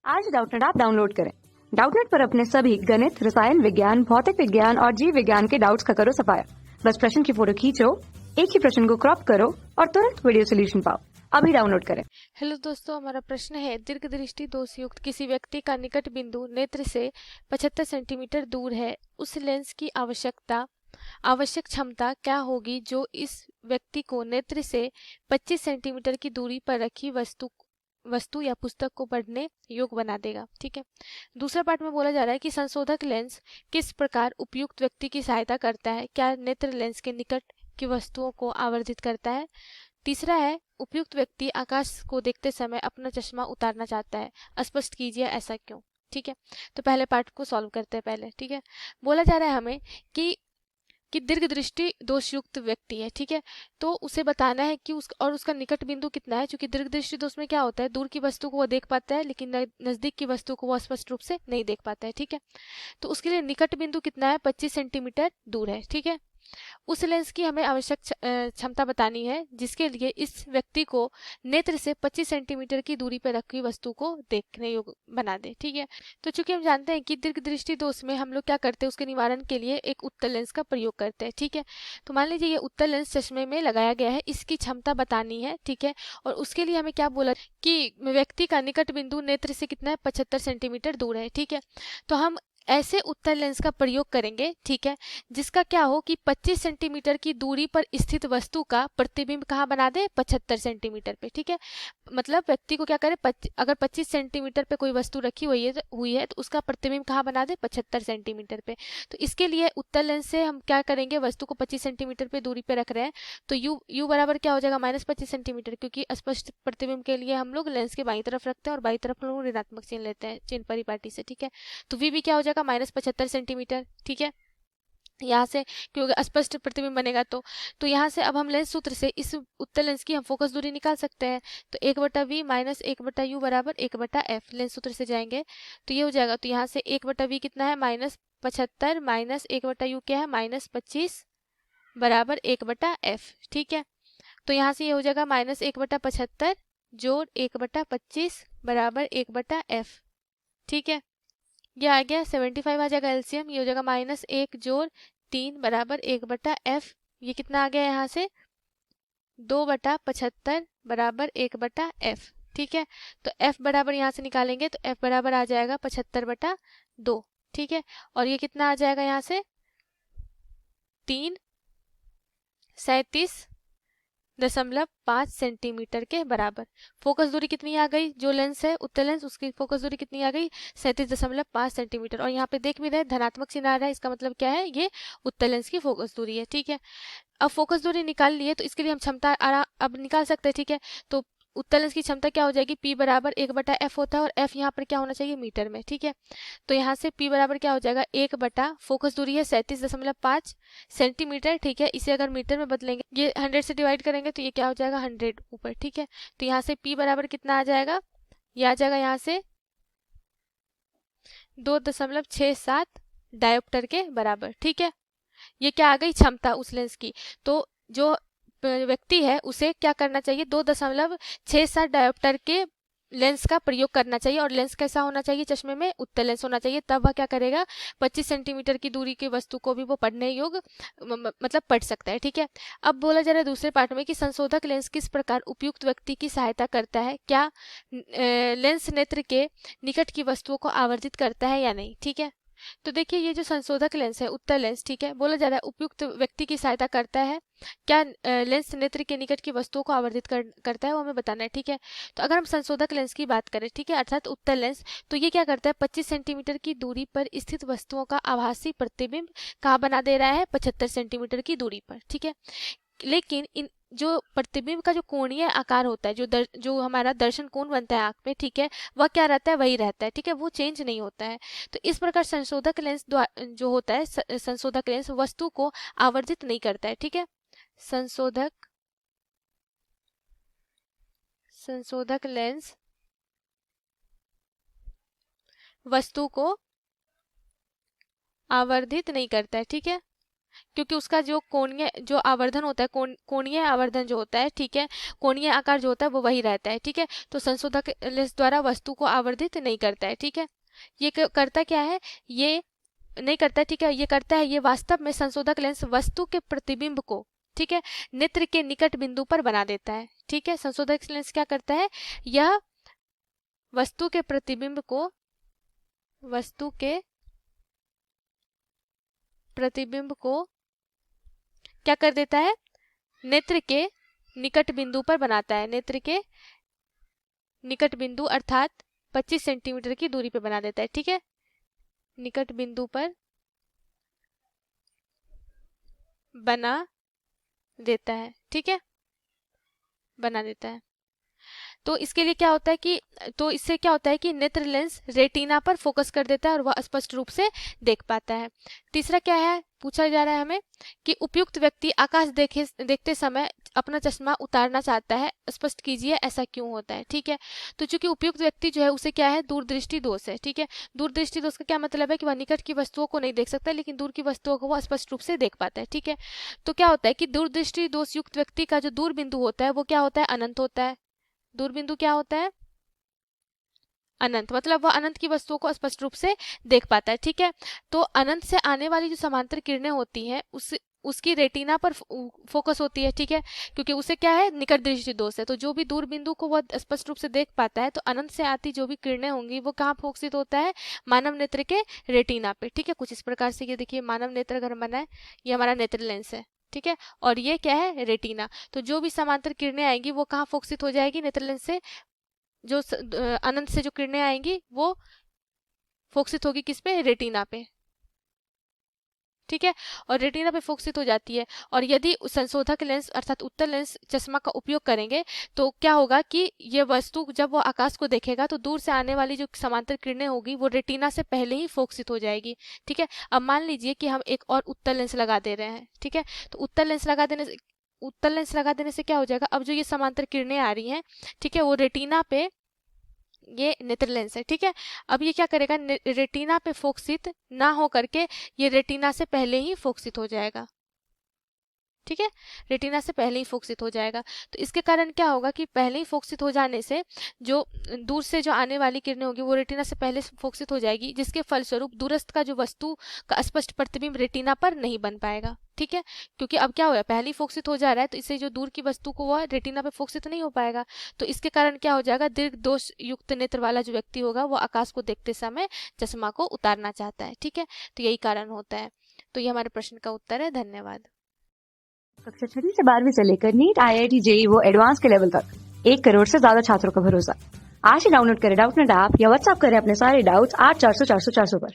आज Doubtnut app download करें। Doubtnut पर अपने सभी गणित, रसायन विज्ञान, भौतिक विज्ञान और जीव विज्ञान के डाउट्स का करो सफाया। बस प्रश्न की फोटो खींचो, एक ही प्रश्न को क्रॉप करो और तुरंत वीडियो सोल्यूशन पाओ। अभी डाउनलोड करें। हेलो दोस्तों, हमारा प्रश्न है दीर्घ दृष्टि दोष युक्त किसी व्यक्ति का निकट बिंदु नेत्र से 75 सेंटीमीटर दूर है। उस लेंस की आवश्यक क्षमता क्या होगी जो इस व्यक्ति को नेत्र से 25 सेंटीमीटर की दूरी पर रखी वस्तु या पुस्तक को पढ़ने योग्य बना देगा। ठीक है। दूसरा पार्ट में बोला जा रहा है कि संशोधक लेंस किस प्रकार उपयुक्त व्यक्ति की सहायता करता है। क्या नेत्र लेंस के निकट की वस्तुओं को आवर्धित करता है। तीसरा है उपयुक्त व्यक्ति आकाश को देखते समय अपना चश्मा उतारना चाहता है, स्पष्ट कीजिए ऐसा क्यों। ठीक है, तो पहले पार्ट को सॉल्व करते हैं पहले। ठीक है, बोला जा रहा है हमें कि दीर्घ दृष्टि दोष युक्त व्यक्ति है। ठीक है, तो उसे बताना है कि उसका निकट बिंदु कितना है। क्योंकि दीर्घ दृष्टि दोष में क्या होता है, दूर की वस्तु को वो देख पाता है लेकिन नजदीक की वस्तु को वो स्पष्ट रूप से नहीं देख पाता है। ठीक है, तो उसके लिए निकट बिंदु कितना है, 25 सेंटीमीटर दूर है। ठीक है, उस लेंस की हमें आवश्यक क्षमता बतानी है जिसके लिए इस व्यक्ति को नेत्र से 25 सेंटीमीटर की दूरी पर रखी वस्तु को देखने योग्य बना दे। ठीक है, तो चूंकि हम जानते हैं कि दीर्घ दृष्टि दोष में हम लोग क्या करते हैं, उसके निवारण के लिए एक उत्तल लेंस का प्रयोग करते हैं। ठीक है, तो मान लीजिए ये उत्तल लेंस चश्मे में लगाया गया है, इसकी क्षमता बतानी है। ठीक है, और उसके लिए हमें क्या बोला कि व्यक्ति का निकट बिंदु नेत्र से कितना है, 75 सेंटीमीटर दूर है। ठीक है, तो हम ऐसे उत्तल लेंस का प्रयोग करेंगे। ठीक है, जिसका क्या हो कि 25 सेंटीमीटर की दूरी पर स्थित वस्तु का प्रतिबिंब कहाँ बना दे, 75 सेंटीमीटर पे। ठीक है, मतलब व्यक्ति को क्या करे, अगर 25 सेंटीमीटर पे कोई वस्तु रखी हुई है तो उसका प्रतिबिंब कहाँ बना दे, 75 सेंटीमीटर पे। तो इसके लिए उत्तल लेंस से हम क्या करेंगे, वस्तु को 25 सेंटीमीटर पे दूरी पे रख रहे हैं तो यू बराबर क्या हो जाएगा, -25 सेंटीमीटर। क्योंकि स्पष्ट प्रतिबिंब के लिए हम लोग लेंस के बाईं तरफ रखते हैं और बाईं तरफ हम लोग ऋणात्मक चिन्ह लेते हैं चिन्ह परिपाटी से। ठीक है, तो वी भी क्या हो जाएगा, -75 सेंटीमीटर। ठीक है, यहाँ से क्योंकि स्पष्ट प्रतिबिंब बनेगा तो यहाँ से अब हम लेंस सूत्र से इस उत्तल लेंस की हम फोकस दूरी निकाल सकते हैं। तो 1/v माइनस 1/u बराबर 1/f। लेंस सूत्र से जाएंगे तो ये हो जाएगा। तो यहाँ से 1/v कितना है, -75 माइनस 1/u क्या है, -25 बराबर 1/f। ठीक है, तो यहाँ से ये हो जाएगा -1/75 जोड़ 1/25 बराबर 1/f। ठीक है, ये आ गया 75 आ जाएगा एलसीएम। ये हो जाएगा -1 जोड़ 3 बराबर 1/f। ये कितना आ गया यहाँ से, 2/75 बराबर 1/f। ठीक है, तो f बराबर यहाँ से निकालेंगे तो f बराबर आ जाएगा 75/2। ठीक है, और ये कितना आ जाएगा यहाँ से, 337.5 सेंटीमीटर के बराबर। फोकस दूरी कितनी आ गई, जो लेंस है उत्तल लेंस उसकी फोकस दूरी कितनी आ गई, 37.5 सेंटीमीटर। और यहाँ पे देख भी रहे धनात्मक चिन्ह आ रहा है, इसका मतलब क्या है, ये उत्तल लेंस की फोकस दूरी है। ठीक है, अब फोकस दूरी निकाल लिए तो इसके लिए हम क्षमता अब निकाल सकते हैं। ठीक है, तो उत्तल लेंस की क्षमता क्या हो जाएगी, P बराबर 1/f होता है और f यहाँ पर क्या होना चाहिए, मीटर में। ठीक है, तो यहाँ से P बराबर क्या हो जाएगा, 1 फोकस दूरी है 37.5 सेंटीमीटर। ठीक है, इसे अगर मीटर में बदलेंगे, ये 100 से डिवाइड करेंगे तो ये क्या हो जाएगा, 100 ऊपर। ठीक है, तो यहाँ से P बराबर कितना आ जाएगा, ये आ जाएगा यहाँ से 2.67 डायोप्टर के बराबर। ठीक है, ये क्या आ गई, क्षमता उस लेंस की। तो जो व्यक्ति है उसे क्या करना चाहिए, 2.67 डायोप्टर के लेंस का प्रयोग करना चाहिए। और लेंस कैसा होना चाहिए, चश्मे में उत्तल लेंस होना चाहिए। तब वह क्या करेगा, 25 सेंटीमीटर की दूरी की वस्तु को भी वो पढ़ने योग्य मतलब पढ़ सकता है। ठीक है, अब बोला जा रहा है दूसरे पार्ट में कि संशोधक लेंस किस प्रकार उपयुक्त व्यक्ति की सहायता करता है। क्या लेंस नेत्र के निकट की वस्तुओं को आवर्धित करता है या नहीं। ठीक है, तो देखिए ये जो संशोधक लेंस है उत्तल लेंस, ठीक है, बोला जा रहा है उपयुक्त व्यक्ति की सहायता करता है। क्या लेंस नेत्र के निकट की वस्तुओं को आवर्धित करता है, वो हमें बताना है। ठीक है, तो अगर हम संशोधक लेंस की बात करें, ठीक है, अर्थात उत्तल लेंस, तो ये क्या करता है, 25 सेंटीमीटर की दूरी पर स्थित वस्तुओं का आभासी प्रतिबिंब कहाँ बना दे रहा है, 75 सेंटीमीटर की दूरी पर। ठीक है, लेकिन इन जो प्रतिबिंब का जो कोणीय आकार होता है, जो हमारा दर्शन कोण बनता है आंख में, ठीक है, वह क्या रहता है, वही रहता है। ठीक है, वो चेंज नहीं होता है। तो इस प्रकार संशोधक लेंस जो होता है, संशोधक लेंस वस्तु को आवर्धित नहीं करता है। ठीक है, संशोधक लेंस वस्तु को आवर्धित नहीं करता है। ठीक है, क्योंकि उसका जो कोणीय जो आवर्धन होता है, कोणीय आवर्धन जो होता है, ठीक है, कोणीय आकार जो होता है वो वही रहता है, ठीक है। तो संशोधक लेंस द्वारा वस्तु को आवर्धित नहीं करता है, ठीक है। ये करता क्या है, ये नहीं करता है, ठीक है। ये करता है, ये वास्तव में संशोधक लेंस वस्तु के प्रतिबिंब को, ठीक है, नेत्र के निकट बिंदु पर बना देता है, ठीक है। संशोधक लेंस क्या करता है, यह वस्तु के प्रतिबिंब को क्या कर देता है, नेत्र के निकट बिंदु पर बनाता है, नेत्र के निकट बिंदु अर्थात 25 सेंटीमीटर की दूरी पे बना देता है, ठीक है। निकट बिंदु पर बना देता है, ठीक है, बना देता है। तो इसके लिए क्या होता है कि, तो इससे क्या होता है कि नेत्र लेंस रेटिना पर फोकस कर देता है और वह स्पष्ट रूप से देख पाता है। तीसरा क्या है, पूछा जा रहा है हमें कि उपयुक्त व्यक्ति आकाश देखते समय अपना चश्मा उतारना चाहता है, स्पष्ट कीजिए ऐसा क्यों होता है, ठीक है। तो चूंकि उपयुक्त व्यक्ति जो है उसे क्या है, दूरदृष्टि दोष है, ठीक है। दूरदृष्टि दोष का क्या मतलब है कि वह निकट की वस्तुओं को नहीं देख सकता, लेकिन दूर की वस्तुओं को वह स्पष्ट रूप से देख पाता है, ठीक है। तो क्या होता है कि दूरदृष्टि दोष युक्त व्यक्ति का जो दूर बिंदु होता है वो क्या होता है, अनंत होता है। दूर बिंदु क्या होता है, अनंत, मतलब वह अनंत की वस्तुओं को स्पष्ट रूप से देख पाता है, ठीक है। तो अनंत से आने वाली जो समांतर किरणें होती हैं उसकी रेटिना पर फोकस होती है, ठीक है, क्योंकि उसे क्या है, निकट दृष्टि दोष है। तो जो भी दूर बिंदु को वह स्पष्ट रूप से देख पाता है, तो अनंत से आती जो भी किरणें होंगी वो कहाँ फोकसित होता है, मानव नेत्र के रेटिना पे, ठीक है। कुछ इस प्रकार से ये देखिए, मानव नेत्र अगर बना है, ये हमारा नेत्र लेंस है, ठीक है, और ये क्या है, रेटिना। तो जो भी समांतर किरणें आएंगी वो कहाँ फोकसित हो जाएगी, नेत्र लेंस से, जो अनंत से जो किरणें आएंगी वो फोकसित होगी किस पे, रेटिना पे, ठीक है, और रेटिना पे फोकसित हो जाती है। और यदि संशोधक लेंस अर्थात उत्तल लेंस चश्मा का उपयोग करेंगे तो क्या होगा कि ये वस्तु जब वो आकाश को देखेगा तो दूर से आने वाली जो समांतर किरणें होगी वो रेटिना से पहले ही फोकसित हो जाएगी, ठीक है। अब मान लीजिए कि हम एक और उत्तल लेंस लगा दे रहे हैं, ठीक है। तो उत्तल लेंस लगा देने से क्या हो जाएगा, अब जो ये समांतर किरणें आ रही हैं, ठीक है, वो रेटिना पे, ये नेत्र लेंस है, ठीक है। अब ये क्या करेगा, रेटिना पे फोकसित ना हो करके ये रेटिना से पहले ही फोकसित हो जाएगा, ठीक है, रेटिना से पहले ही फोकसित हो जाएगा। तो इसके कारण क्या होगा कि पहले ही फोकसित हो जाने से जो दूर से जो आने वाली किरणें होगी वो रेटिना से पहले फोकसित हो जाएगी, जिसके फलस्वरूप दूरस्थ का जो वस्तु का स्पष्ट प्रतिबिंब रेटिना पर नहीं बन पाएगा, ठीक है। क्योंकि अब क्या हो रहा है, पहले ही फोकसित हो जा रहा है, तो इससे जो दूर की वस्तु को वह रेटिना पे फोकसित नहीं हो पाएगा। तो इसके कारण क्या हो जाएगा, दीर्घ दोष युक्त नेत्र वाला जो व्यक्ति होगा वो आकाश को देखते समय चश्मा को उतारना चाहता है, ठीक है। तो यही कारण होता है। तो ये हमारे प्रश्न का उत्तर है। धन्यवाद। कक्षा 6 से 12वीं से लेकर नीट, IIT, JEE वो एडवांस के लेवल तक 1 करोड़ से ज्यादा छात्रों का भरोसा। आज ही डाउनलोड करें डाउटनेट ऐप या व्हाट्सएप करें अपने सारे डाउट्स 8400 400 400 पर।